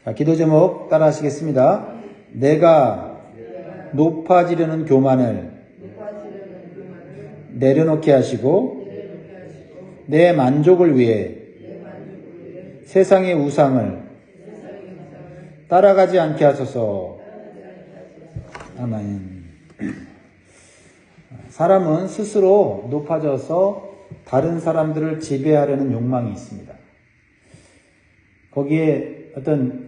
자, 기도 제목 따라 하시겠습니다. 내가 높아지려는 교만을 내려놓게 하시고 내 만족을 위해 세상의 우상을 따라가지 않게 하소서. 아멘. 사람은 스스로 높아져서 다른 사람들을 지배하려는 욕망이 있습니다. 거기에 어떤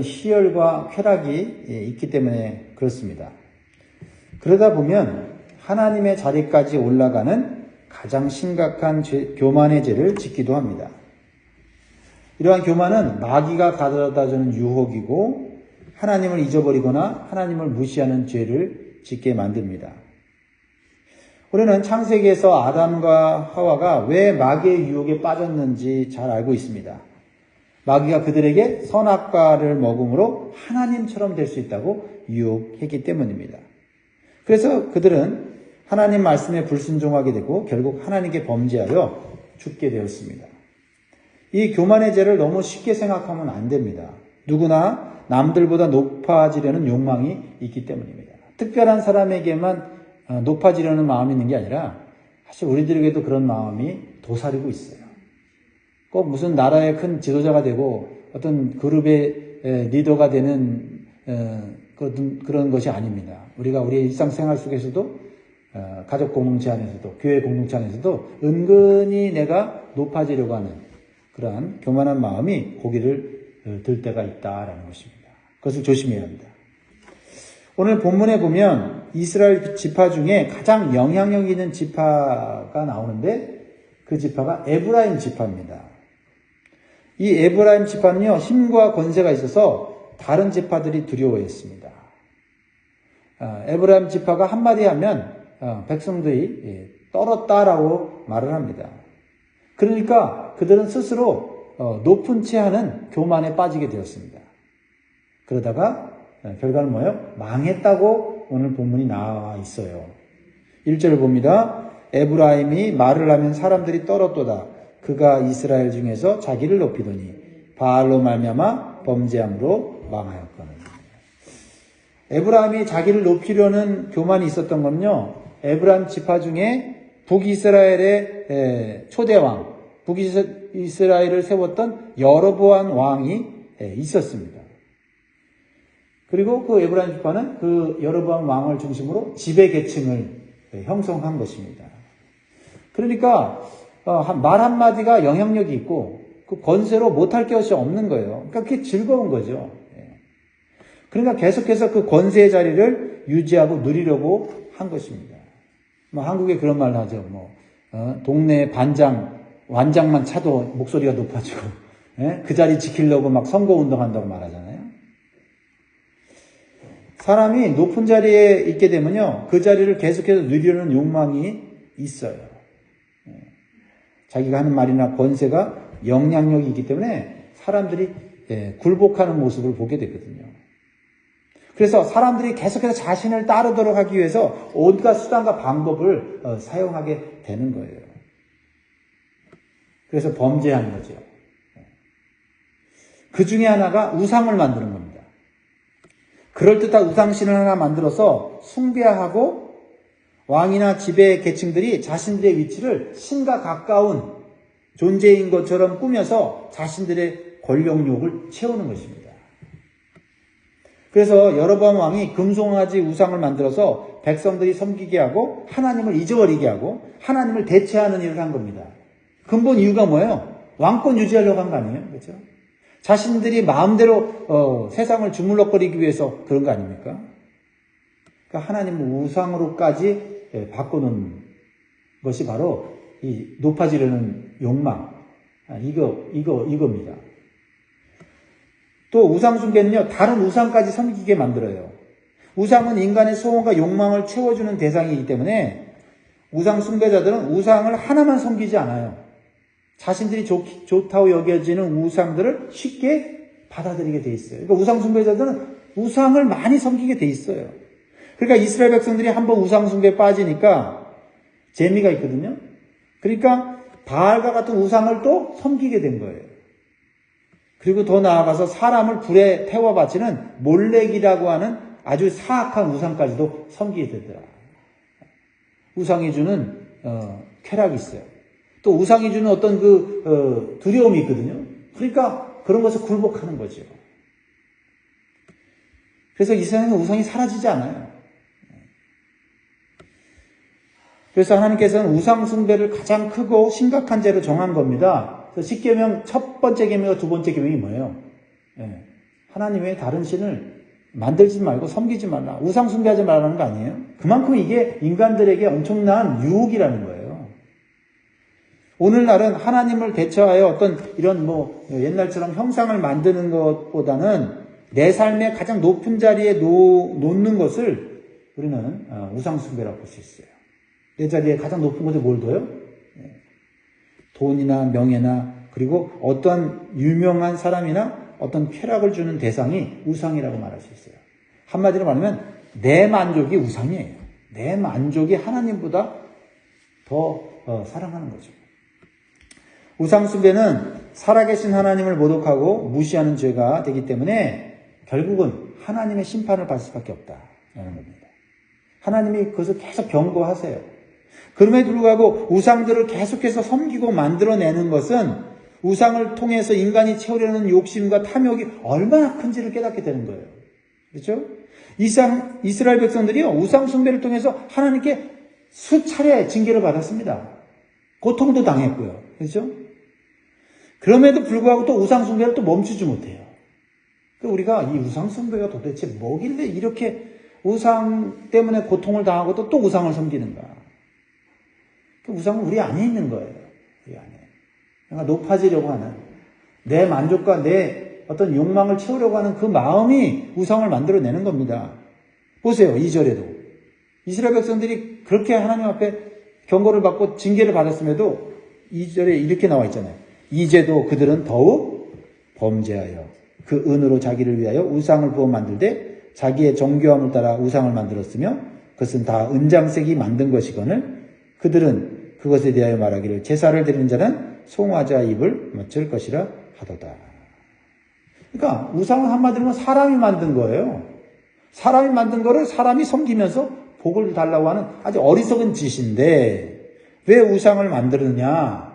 희열과 쾌락이 있기 때문에 그렇습니다. 그러다 보면 하나님의 자리까지 올라가는 가장 심각한 교만의 죄를 짓기도 합니다. 이러한 교만은 마귀가 가져다주는 유혹이고 하나님을 잊어버리거나 하나님을 무시하는 죄를 짓게 만듭니다. 우리는 창세기에서 아담과 하와가 왜 마귀의 유혹에 빠졌는지 잘 알고 있습니다. 마귀가 그들에게 선악과를 먹음으로 하나님처럼 될 수 있다고 유혹했기 때문입니다. 그래서 그들은 하나님 말씀에 불순종하게 되고 결국 하나님께 범죄하여 죽게 되었습니다. 이 교만의 죄를 너무 쉽게 생각하면 안 됩니다. 누구나 남들보다 높아지려는 욕망이 있기 때문입니다. 특별한 사람에게만 높아지려는 마음이 있는 게 아니라 사실 우리들에게도 그런 마음이 도사리고 있어요. 꼭 무슨 나라의 큰 지도자가 되고 어떤 그룹의 리더가 되는 그런 것이 아닙니다. 우리가 우리의 일상생활 속에서도 가족 공동체 안에서도 교회 공동체 안에서도 은근히 내가 높아지려고 하는 그러한 교만한 마음이 고개를 들 때가 있다라는 것입니다. 그것을 조심해야 합니다. 오늘 본문에 보면 이스라엘 지파 중에 가장 영향력 있는 지파가 나오는데 그 지파가 에브라임 지파입니다. 이 에브라임 지파는요, 힘과 권세가 있어서 다른 지파들이 두려워했습니다. 에브라임 지파가 한마디 하면 백성들이 떨었다라고 말을 합니다. 그러니까 그들은 스스로 높은 채 하는 교만에 빠지게 되었습니다. 그러다가 결과는 뭐예요? 망했다고 오늘 본문이 나와 있어요. 1절을 봅니다. 에브라임이 말을 하면 사람들이 떨었도다. 그가 이스라엘 중에서 자기를 높이더니 바알로 말미암아 범죄함으로 망하였거늘. 에브라임이 자기를 높이려는 교만이 있었던 건요, 에브라임 지파 중에 북이스라엘의 초대왕, 북이스라엘을 세웠던 여로보암 왕이 있었습니다. 그리고 그 에브라임 지파는 그 여로보암 왕을 중심으로 지배 계층을 형성한 것입니다. 그러니까 말 한마디가 영향력이 있고 그 권세로 못할 것이 없는 거예요. 그러니까 그게 즐거운 거죠. 그러니까 계속해서 그 권세의 자리를 유지하고 누리려고 한 것입니다. 한국에 그런 말 하죠. 동네 완장만 차도 목소리가 높아지고, 그 자리 지키려고 막 선거운동한다고 말하잖아요. 사람이 높은 자리에 있게 되면요, 그 자리를 계속해서 누리려는 욕망이 있어요. 자기가 하는 말이나 권세가 영향력이 있기 때문에 사람들이 굴복하는 모습을 보게 되거든요. 그래서 사람들이 계속해서 자신을 따르도록 하기 위해서 온갖 수단과 방법을 사용하게 되는 거예요. 그래서 범죄하는 거죠. 그 중에 하나가 우상을 만드는 겁니다. 그럴듯한 우상신을 하나 만들어서 숭배하고 왕이나 지배 계층들이 자신들의 위치를 신과 가까운 존재인 것처럼 꾸며서 자신들의 권력욕을 채우는 것입니다. 그래서 여로보암 왕이 금송아지 우상을 만들어서 백성들이 섬기게 하고 하나님을 잊어버리게 하고 하나님을 대체하는 일을 한 겁니다. 근본 이유가 뭐예요? 왕권 유지하려고 한 거 아니에요? 그렇죠? 자신들이 마음대로 세상을 주물럭거리기 위해서 그런 거 아닙니까? 그러니까 하나님을 우상으로까지 바꾸는 것이 바로 이 높아지려는 욕망, 이겁니다. 또 우상숭배는요, 다른 우상까지 섬기게 만들어요. 우상은 인간의 소원과 욕망을 채워주는 대상이기 때문에 우상숭배자들은 우상을 하나만 섬기지 않아요. 자신들이 좋다고 여겨지는 우상들을 쉽게 받아들이게 돼 있어요. 그러니까 우상숭배자들은 우상을 많이 섬기게 돼 있어요. 그러니까 이스라엘 백성들이 한번 우상숭배에 빠지니까 재미가 있거든요. 그러니까 바알과 같은 우상을 또 섬기게 된 거예요. 그리고 더 나아가서 사람을 불에 태워 바치는 몰렉이라고 하는 아주 사악한 우상까지도 섬기게 되더라. 우상이 주는 쾌락이 있어요. 또 우상이 주는 어떤 두려움이 있거든요. 그러니까 그런 것을 굴복하는 거죠. 그래서 이 세상에 우상이 사라지지 않아요. 그래서 하나님께서는 우상 숭배를 가장 크고 심각한 죄로 정한 겁니다. 그래서 10계명 첫 번째 계명과 두 번째 계명이 뭐예요? 하나님 외에 다른 신을 만들지 말고 섬기지 말라. 우상 숭배하지 말라는 거 아니에요? 그만큼 이게 인간들에게 엄청난 유혹이라는 거예요. 오늘날은 하나님을 대처하여 어떤 이런 옛날처럼 형상을 만드는 것보다는 내 삶의 가장 높은 자리에 놓는 것을 우리는 우상 숭배라고 볼 수 있어요. 내 자리에 가장 높은 곳에 뭘 둬요? 돈이나 명예나 그리고 어떤 유명한 사람이나 어떤 쾌락을 주는 대상이 우상이라고 말할 수 있어요. 한마디로 말하면 내 만족이 우상이에요. 내 만족이 하나님보다 더 사랑하는 거죠. 우상 숭배는 살아계신 하나님을 모독하고 무시하는 죄가 되기 때문에 결국은 하나님의 심판을 받을 수밖에 없다라는 겁니다. 하나님이 그것을 계속 경고하세요. 그럼에도 불구하고 우상들을 계속해서 섬기고 만들어내는 것은 우상을 통해서 인간이 채우려는 욕심과 탐욕이 얼마나 큰지를 깨닫게 되는 거예요. 그렇죠? 이스라엘 백성들이요, 우상 숭배를 통해서 하나님께 수차례 징계를 받았습니다. 고통도 당했고요. 그렇죠? 그럼에도 불구하고 또 우상 숭배를 또 멈추지 못해요. 우리가 이 우상 숭배가 도대체 뭐길래 이렇게 우상 때문에 고통을 당하고 또 우상을 섬기는가? 그 우상은 우리 안에 있는 거예요. 우리 안에. 그러니까 높아지려고 하는 내 만족과 내 어떤 욕망을 채우려고 하는 그 마음이 우상을 만들어내는 겁니다. 보세요. 2절에도. 이스라엘 백성들이 그렇게 하나님 앞에 경고를 받고 징계를 받았음에도 2절에 이렇게 나와 있잖아요. 이제도 그들은 더욱 범죄하여 그 은으로 자기를 위하여 우상을 부어 만들되 자기의 정교함을 따라 우상을 만들었으며 그것은 다 은장색이 만든 것이거늘 그들은 그것에 대하여 말하기를 제사를 드리는 자는 송아지와 입을 맞출 것이라 하도다. 그러니까 우상은 한마디로 사람이 만든 거예요. 사람이 만든 거를 사람이 섬기면서 복을 달라고 하는 아주 어리석은 짓인데 왜 우상을 만드느냐?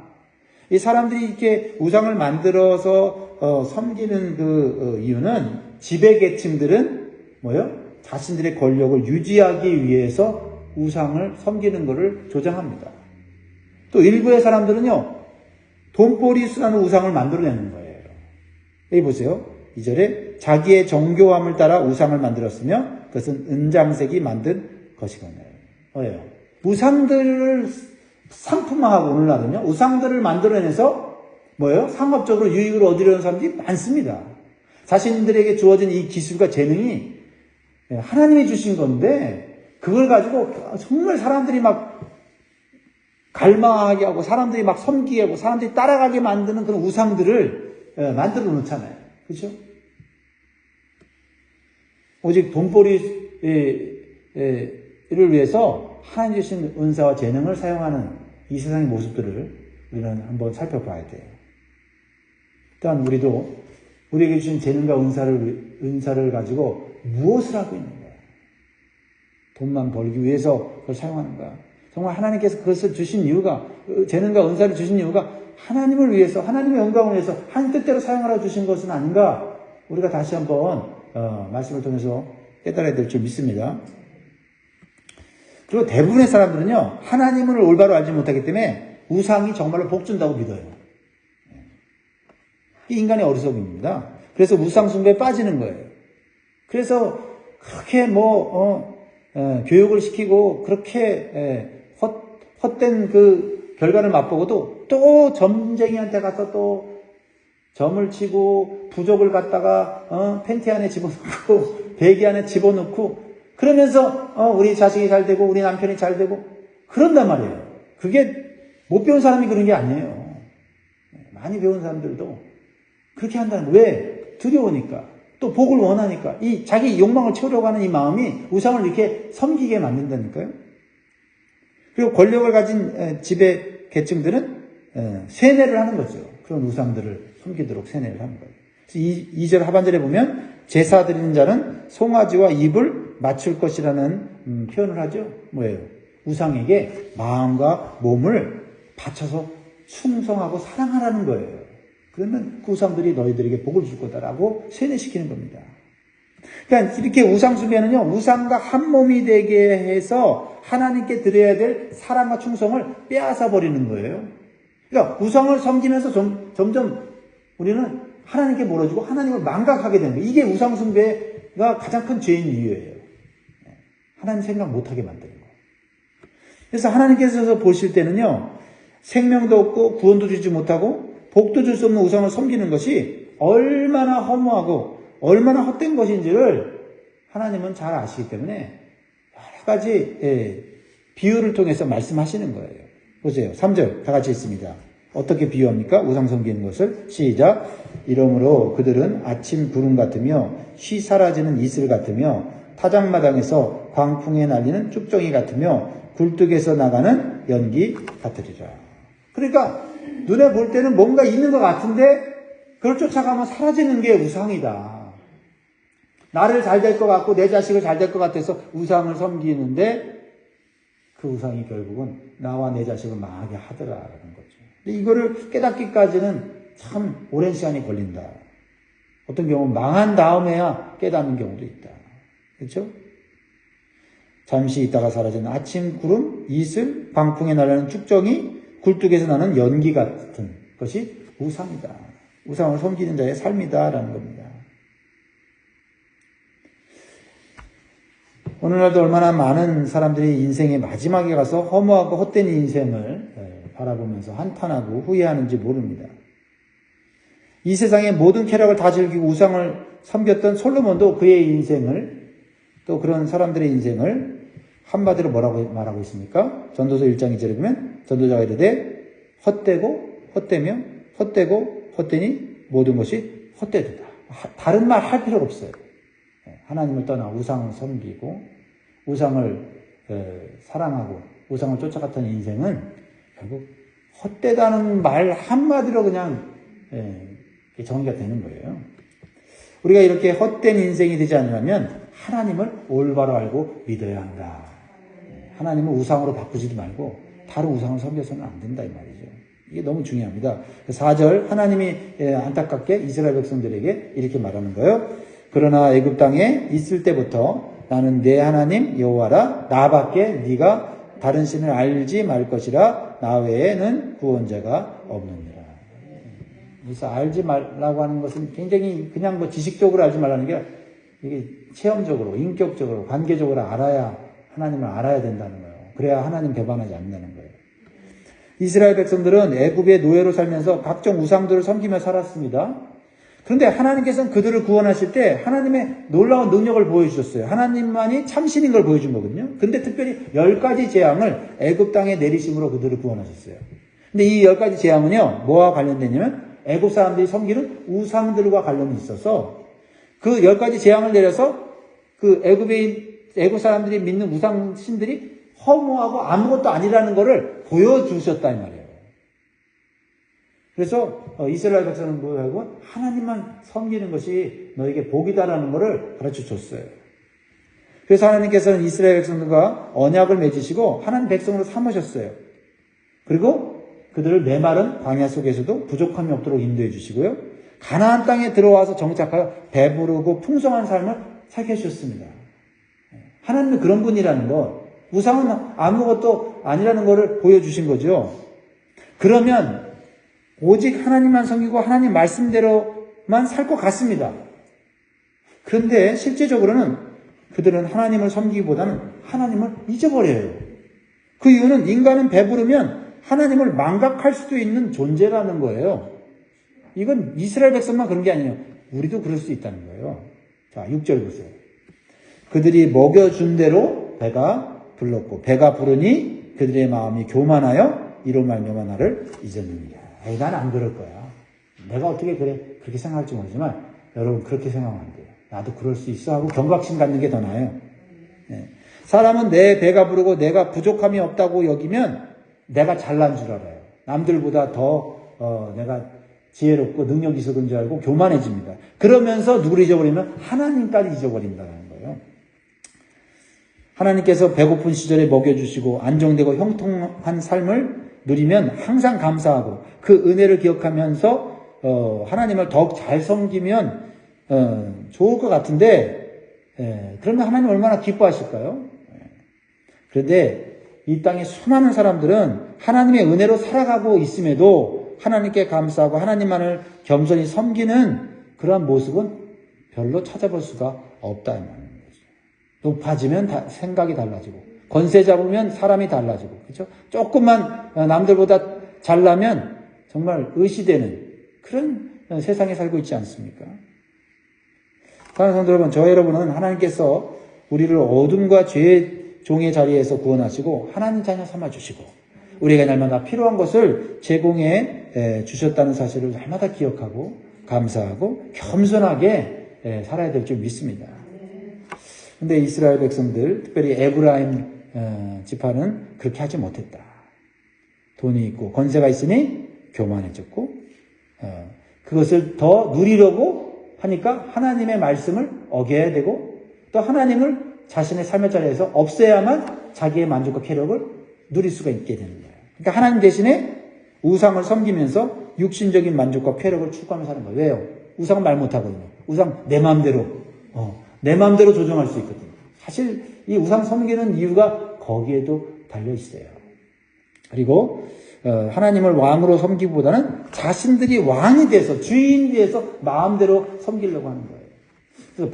이 사람들이 이렇게 우상을 만들어서 섬기는 그 이유는 지배계층들은 뭐예요? 자신들의 권력을 유지하기 위해서 우상을 섬기는 것을 조장합니다. 또 일부의 사람들은요, 돈벌이 수라는 우상을 만들어내는 거예요. 여기 보세요. 2절에 자기의 정교함을 따라 우상을 만들었으며 그것은 은장색이 만든 것이거든요. 뭐예요? 우상들을 상품화하고 오늘날은요, 우상들을 만들어내서 뭐예요? 상업적으로 유익을 얻으려는 사람들이 많습니다. 자신들에게 주어진 이 기술과 재능이 하나님이 주신 건데 그걸 가지고 정말 사람들이 막 갈망하게 하고 사람들이 막 섬기게 하고 사람들이 따라가게 만드는 그런 우상들을 만들어 놓잖아요. 그렇죠? 오직 돈벌이를 위해서 하나님 주신 은사와 재능을 사용하는 이 세상의 모습들을 우리는 한번 살펴봐야 돼요. 또한 우리도 우리에게 주신 재능과 은사를 가지고 무엇을 하고 있는 거야? 돈만 벌기 위해서 그걸 사용하는가? 정말 하나님께서 그것을 주신 이유가, 재능과 은사를 주신 이유가 하나님을 위해서, 하나님의 영광을 위해서 하나님 뜻대로 사용하라 주신 것은 아닌가? 우리가 다시 한번 말씀을 통해서 깨달아야 될 줄 믿습니다. 그리고 대부분의 사람들은요, 하나님을 올바로 알지 못하기 때문에 우상이 정말로 복 준다고 믿어요. 이 인간의 어리석음입니다. 그래서 우상 숭배에 빠지는 거예요. 그래서 그렇게 교육을 시키고 그렇게 헛된 그 결과를 맛보고도 또 점쟁이한테 가서 또 점을 치고 부족을 갖다가 팬티 안에 집어넣고 베개 안에 집어넣고 그러면서 우리 자식이 잘 되고 우리 남편이 잘 되고 그런단 말이에요. 그게 못 배운 사람이 그런 게 아니에요. 많이 배운 사람들도 그렇게 한다는 거예요. 왜? 두려우니까. 또 복을 원하니까. 이 자기 욕망을 채우려고 하는 이 마음이 우상을 이렇게 섬기게 만든다니까요. 그리고 권력을 가진 지배 계층들은 세뇌를 하는 거죠. 그런 우상들을 섬기도록 세뇌를 하는 거예요. 2절 하반절에 보면 제사 드리는 자는 송아지와 입을 맞출 것이라는 표현을 하죠. 뭐예요? 우상에게 마음과 몸을 바쳐서 충성하고 사랑하라는 거예요. 그러면 그 우상들이 너희들에게 복을 줄 거다라고 세뇌시키는 겁니다. 그러니까 이렇게 우상 숭배는요, 우상과 한 몸이 되게 해서 하나님께 드려야 될 사랑과 충성을 빼앗아 버리는 거예요. 그러니까 우상을 섬기면서 점점 우리는 하나님께 멀어지고 하나님을 망각하게 되는 거예요. 이게 우상 숭배가 가장 큰 죄인 이유예요. 하나님 생각 못하게 만드는 거예요. 그래서 하나님께서 보실 때는요, 생명도 없고 구원도 주지 못하고 복도 줄 수 없는 우상을 섬기는 것이 얼마나 허무하고 얼마나 헛된 것인지를 하나님은 잘 아시기 때문에 여러 가지 비유를 통해서 말씀하시는 거예요. 보세요. 3절 다 같이 읽습니다. 어떻게 비유합니까? 우상 섬기는 것을. 시작. 이러므로 그들은 아침 구름 같으며 쉬 사라지는 이슬 같으며 타작마당에서 광풍에 날리는 쭉정이 같으며 굴뚝에서 나가는 연기 같으리라. 그러니까 눈에 볼 때는 뭔가 있는 것 같은데 그걸 쫓아가면 사라지는 게 우상이다. 나를 잘 될 것 같고 내 자식을 잘 될 것 같아서 우상을 섬기는데 그 우상이 결국은 나와 내 자식을 망하게 하더라라는 거죠. 근데 이거를 깨닫기까지는 참 오랜 시간이 걸린다. 어떤 경우는 망한 다음에야 깨닫는 경우도 있다. 그렇죠? 잠시 있다가 사라지는 아침 구름, 이슬, 방풍에 날아가는 쭉정이, 굴뚝에서 나는 연기 같은 것이 우상이다. 우상을 섬기는 자의 삶이다라는 겁니다. 오늘날도 얼마나 많은 사람들이 인생의 마지막에 가서 허무하고 헛된 인생을 바라보면서 한탄하고 후회하는지 모릅니다. 이 세상의 모든 쾌락을 다 즐기고 우상을 섬겼던 솔로몬도 그의 인생을, 또 그런 사람들의 인생을 한마디로 뭐라고 말하고 있습니까? 전도서 1장 2절에 보면 전도자가 이르되 헛되고 헛되며 헛되고 헛되니 모든 것이 헛되도다. 다른 말 할 필요가 없어요. 하나님을 떠나 우상을 섬기고 우상을 사랑하고 우상을 쫓아갔던 인생은 결국 헛되다는 말 한마디로 그냥 정의가 되는 거예요. 우리가 이렇게 헛된 인생이 되지 않으려면 하나님을 올바로 알고 믿어야 한다. 하나님을 우상으로 바꾸지도 말고 다른 우상을 섬겨서는 안 된다 이 말이죠. 이게 너무 중요합니다. 4절 하나님이 안타깝게 이스라엘 백성들에게 이렇게 말하는 거예요. 그러나 애굽 땅에 있을 때부터 나는 내 하나님 여호와라. 나밖에 네가 다른 신을 알지 말 것이라. 나 외에는 구원자가 없느니라. 그래서 알지 말라고 하는 것은 굉장히 그냥 뭐 지식적으로 알지 말라는 게 이게 체험적으로, 인격적으로, 관계적으로 알아야 하나님을 알아야 된다는 거예요. 그래야 하나님 배반하지 않는다는 거예요. 이스라엘 백성들은 애굽의 노예로 살면서 각종 우상들을 섬기며 살았습니다. 그런데 하나님께서는 그들을 구원하실 때 하나님의 놀라운 능력을 보여주셨어요. 하나님만이 참신인 걸 보여준 거거든요. 근데 특별히 10가지 재앙을 애굽 땅에 내리심으로 그들을 구원하셨어요. 근데 이 10가지 재앙은요, 뭐와 관련되냐면 애굽 사람들이 섬기는 우상들과 관련이 있어서 그 10가지 재앙을 내려서 그 애굽 사람들이 믿는 우상 신들이 허무하고 아무것도 아니라는 것을 보여주셨다 이 말이에요. 그래서 이스라엘 백성은 뭐라고? 하나님만 섬기는 것이 너에게 복이다라는 것을 가르쳐 줬어요. 그래서 하나님께서는 이스라엘 백성들과 언약을 맺으시고 하나님 백성으로 삼으셨어요. 그리고 그들을 메마른 광야 속에서도 부족함이 없도록 인도해 주시고요. 가나안 땅에 들어와서 정착하여 배부르고 풍성한 삶을 살게 해주셨습니다. 하나님은 그런 분이라는 것, 우상은 아무것도 아니라는 것을 보여주신 거죠. 그러면 오직 하나님만 섬기고 하나님 말씀대로만 살 것 같습니다. 그런데 실제적으로는 그들은 하나님을 섬기기보다는 하나님을 잊어버려요. 그 이유는 인간은 배부르면 하나님을 망각할 수도 있는 존재라는 거예요. 이건 이스라엘 백성만 그런 게 아니에요. 우리도 그럴 수 있다는 거예요. 자, 6절 보세요. 그들이 먹여준 대로 배가 불렀고 배가 부르니 그들의 마음이 교만하여 이로 말미암아 나를 잊었느니라. 에이, 난 안 그럴 거야. 내가 어떻게 그렇게 생각할지 모르지만 여러분 그렇게 생각하면 안 돼요. 나도 그럴 수 있어 하고 경각심 갖는 게 더 나아요. 사람은 내 배가 부르고 내가 부족함이 없다고 여기면 내가 잘난 줄 알아요. 남들보다 더 내가 지혜롭고 능력 있었던 줄 알고 교만해집니다. 그러면서 누구를 잊어버리면 하나님까지 잊어버린다는 거예요. 하나님께서 배고픈 시절에 먹여주시고 안정되고 형통한 삶을 누리면 항상 감사하고 그 은혜를 기억하면서 하나님을 더욱 잘 섬기면 좋을 것 같은데 그러면 하나님 얼마나 기뻐하실까요? 그런데 이 땅에 수많은 사람들은 하나님의 은혜로 살아가고 있음에도 하나님께 감사하고 하나님만을 겸손히 섬기는 그러한 모습은 별로 찾아볼 수가 없다는 말입니다. 높아지면 생각이 달라지고 권세 잡으면 사람이 달라지고 그렇죠? 조금만 남들보다 잘나면 정말 의시되는 그런 세상에 살고 있지 않습니까? 사랑하는 성도 여러분, 저 여러분은 하나님께서 우리를 어둠과 죄의 종의 자리에서 구원하시고 하나님 자녀 삼아주시고 우리가 날마다 필요한 것을 제공해 주셨다는 사실을 날마다 기억하고 감사하고 겸손하게 살아야 될 줄 믿습니다. 근데 이스라엘 백성들, 특별히 에브라임 지파는 그렇게 하지 못했다. 돈이 있고 권세가 있으니 교만해졌고 그것을 더 누리려고 하니까 하나님의 말씀을 어겨야 되고 또 하나님을 자신의 삶의 자리에서 없애야만 자기의 만족과 쾌락을 누릴 수가 있게 되는 거예요. 그러니까 하나님 대신에 우상을 섬기면서 육신적인 만족과 쾌락을 추구하면서 사는 거예요. 왜요? 우상은 말 못하거든요. 우상 내 마음대로 조정할 수 있거든요. 사실 이 우상 섬기는 이유가 거기에도 달려 있어요. 그리고 하나님을 왕으로 섬기기보다는 자신들이 왕이 돼서 주인이 돼서 마음대로 섬기려고 하는 거예요. 그래서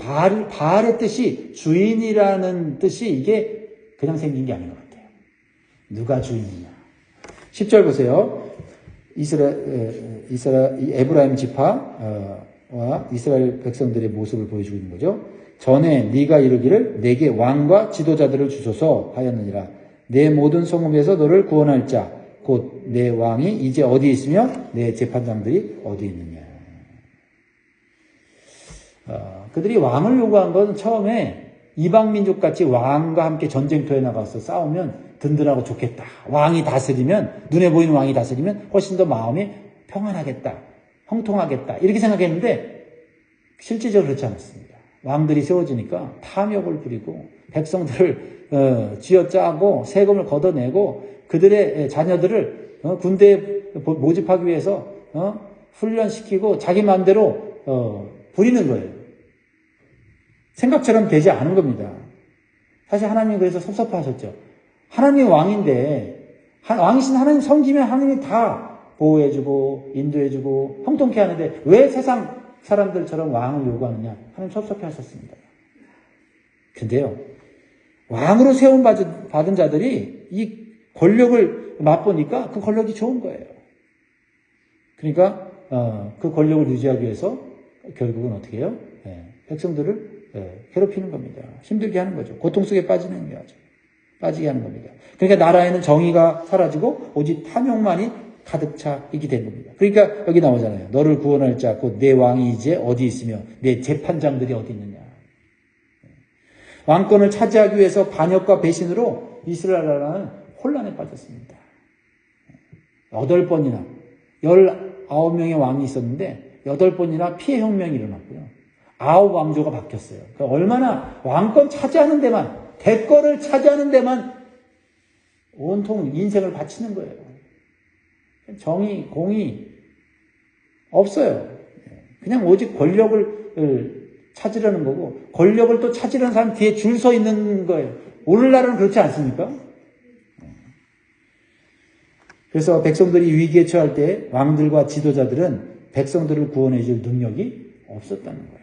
바알의 뜻이 주인이라는 뜻이 이게 그냥 생긴 게 아닌 것 같아요. 누가 주인이냐. 10절 보세요. 에브라임 지파와 이스라엘 백성들의 모습을 보여주고 있는 거죠. 전에 네가 이르기를 내게 왕과 지도자들을 주소서 하였느니라. 내 모든 성읍에서 너를 구원할 자 곧 내 왕이 이제 어디 있으며 내 재판장들이 어디 있느냐. 그들이 왕을 요구한 건 처음에 이방민족같이 왕과 함께 전쟁터에 나가서 싸우면 든든하고 좋겠다. 왕이 다스리면, 눈에 보이는 왕이 다스리면 훨씬 더 마음이 평안하겠다. 형통하겠다. 이렇게 생각했는데 실제적으로 그렇지 않았습니다. 왕들이 세워지니까 탐욕을 부리고 백성들을 쥐어짜고 세금을 걷어내고 그들의 자녀들을 군대에 모집하기 위해서 훈련시키고 자기 마음대로 부리는 거예요. 생각처럼 되지 않은 겁니다. 사실 하나님이 그래서 섭섭하셨죠. 하나님이 왕인데 왕이신 하나님 섬기면 하나님이 다 보호해주고 인도해주고 형통케 하는데 왜 세상 사람들처럼 왕을 요구하느냐. 하나님 섭섭해하셨습니다. 근데요. 왕으로 세움받은 자들이 이 권력을 맛보니까 그 권력이 좋은 거예요. 그러니까 그 권력을 유지하기 위해서 결국은 어떻게 해요? 백성들을 괴롭히는 겁니다. 힘들게 하는 거죠. 고통 속에 빠지게 하는 겁니다. 그러니까 나라에는 정의가 사라지고 오직 탐욕만이 가득 차 있게 된 겁니다. 그러니까 여기 나오잖아요. 너를 구원할 자 곧 내 왕이 이제 어디 있으며 내 재판장들이 어디 있느냐. 왕권을 차지하기 위해서 반역과 배신으로 이스라엘 나라는 혼란에 빠졌습니다. 8번이나 19명의 왕이 있었는데 8번이나 피해 혁명이 일어났고요. 9왕조가 바뀌었어요. 그러니까 얼마나 왕권 차지하는 데만, 대권을 차지하는 데만 온통 인생을 바치는 거예요. 정의, 공의 없어요. 그냥 오직 권력을 찾으려는 거고 권력을 또 찾으려는 사람 뒤에 줄 서 있는 거예요. 오늘날은 그렇지 않습니까? 그래서 백성들이 위기에 처할 때 왕들과 지도자들은 백성들을 구원해 줄 능력이 없었다는 거예요.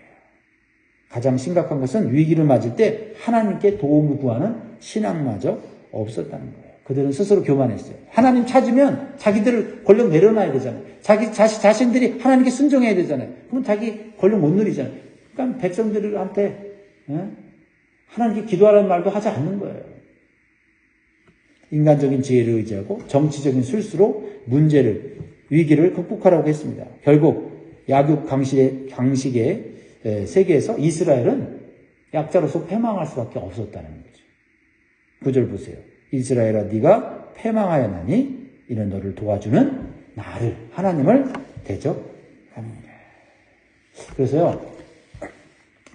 가장 심각한 것은 위기를 맞을 때 하나님께 도움을 구하는 신앙마저 없었다는 거예요. 그들은 스스로 교만했어요. 하나님 찾으면 자기들 권력 내려놔야 되잖아요. 자신들이 하나님께 순종해야 되잖아요. 그럼 자기 권력 못 누리잖아요. 그러니까 백성들한테 하나님께 기도하라는 말도 하지 않는 거예요. 인간적인 지혜를 의지하고 정치적인 술수로 위기를 극복하라고 했습니다. 결국 약육 강식의 세계에서 이스라엘은 약자로서 패망할 수밖에 없었다는 거죠. 9절 보세요. 이스라엘아 네가 패망하였나니 이는 너를 도와주는 나를 하나님을 대적하였느니라. 그래서요,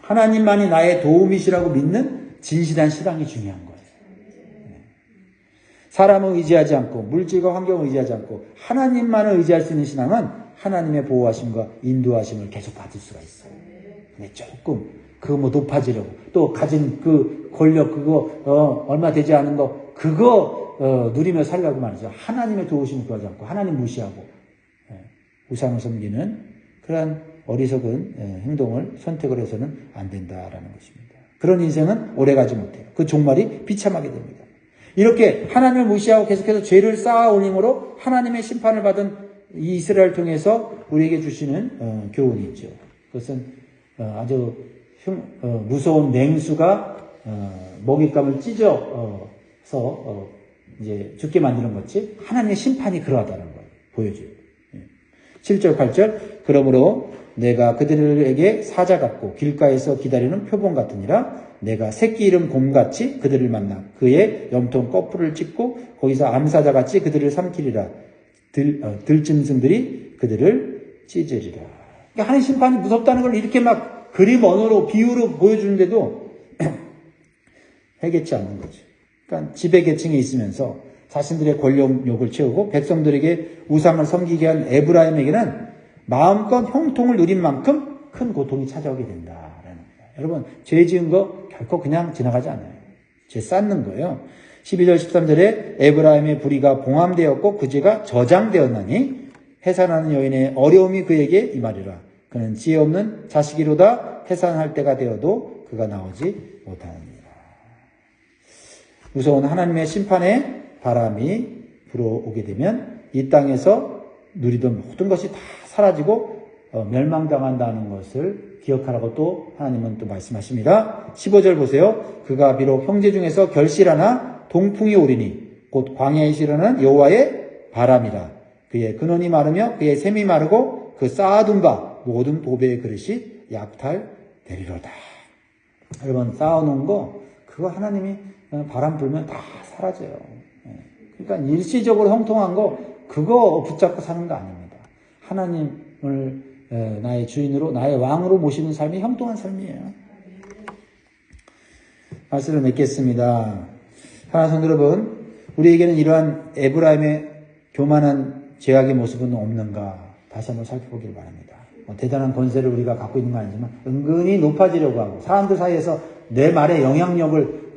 하나님만이 나의 도움이시라고 믿는 진실한 신앙이 중요한 거예요. 사람을 의지하지 않고 물질과 환경을 의지하지 않고 하나님만을 의지할 수 있는 신앙은 하나님의 보호하심과 인도하심을 계속 받을 수가 있어요. 근데 조금 그거 뭐 높아지려고 또 가진 그 권력 그거 얼마 되지 않은 거 그거 누리며 살려고 말이죠. 하나님의 도우심을 구하지 않고 하나님 무시하고 우상을 섬기는 그런 어리석은 행동을 선택을 해서는 안 된다라는 것입니다. 그런 인생은 오래가지 못해요. 그 종말이 비참하게 됩니다. 이렇게 하나님을 무시하고 계속해서 죄를 쌓아 올림으로 하나님의 심판을 받은 이 이스라엘을 통해서 우리에게 주시는 교훈이 있죠. 그것은 아주 무서운 맹수가 먹잇감을 찢어서 이제 죽게 만드는 것이 하나님의 심판이 그러하다는 걸 보여줘요. 7절 8절 그러므로 내가 그들에게 사자 같고 길가에서 기다리는 표범 같으니라. 내가 새끼 이름 곰같이 그들을 만나 그의 염통 거풀을 찢고 거기서 암사자 같이 그들을 삼키리라. 들짐승들이 그들을 찢으리라. 그러니까 하나님 심판이 무섭다는 걸 이렇게 막 그림 언어로 비유로 보여주는데도 해결치 않는 거죠. 그러니까 지배계층에 있으면서 자신들의 권력욕을 채우고 백성들에게 우상을 섬기게 한 에브라임에게는 마음껏 형통을 누린 만큼 큰 고통이 찾아오게 된다라는 거예요. 여러분, 죄 지은 거 결코 그냥 지나가지 않아요. 죄 쌓는 거예요. 12절 13절에 에브라임의 불의가 봉함되었고 그 죄가 저장되었나니 해산하는 여인의 어려움이 그에게 임하리라. 그는 지혜 없는 자식이로다. 해산할 때가 되어도 그가 나오지 못하느니라. 무서운 하나님의 심판의 바람이 불어오게 되면 이 땅에서 누리던 모든 것이 다 사라지고 멸망당한다는 것을 기억하라고 또 하나님은 또 말씀하십니다. 15절 보세요. 그가 비록 형제 중에서 결실하나 동풍이 오리니 곧 광야에 실어는 여호와의 바람이라. 그의 근원이 마르며 그의 샘이 마르고 그 쌓아둔 바 모든 보배의 그릇이 약탈되리로다. 여러분, 쌓아놓은 거 그거 하나님이 바람 불면 다 사라져요. 그러니까 일시적으로 형통한 거 그거 붙잡고 사는 거 아닙니다. 하나님을 나의 주인으로 나의 왕으로 모시는 삶이 형통한 삶이에요. 말씀을 맺겠습니다. 사랑하는 성도 여러분, 우리에게는 이러한 에브라임의 교만한 죄악의 모습은 없는가 다시 한번 살펴보기를 바랍니다. 대단한 권세를 우리가 갖고 있는 건 아니지만 은근히 높아지려고 하고 사람들 사이에서 내 말의 영향력을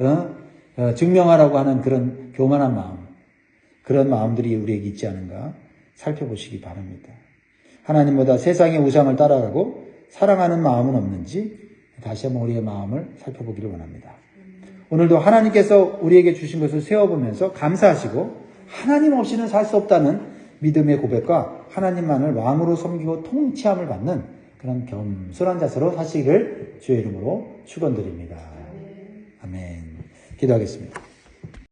증명하라고 하는 그런 교만한 마음, 그런 마음들이 우리에게 있지 않은가 살펴보시기 바랍니다. 하나님보다 세상의 우상을 따라가고 사랑하는 마음은 없는지 다시 한번 우리의 마음을 살펴보기를 원합니다. 오늘도 하나님께서 우리에게 주신 것을 세워보면서 감사하시고 하나님 없이는 살 수 없다는 믿음의 고백과 하나님만을 왕으로 섬기고 통치함을 받는 그런 겸손한 자세로 사시기를 주의 이름으로 축원드립니다. 아멘. 기도하겠습니다.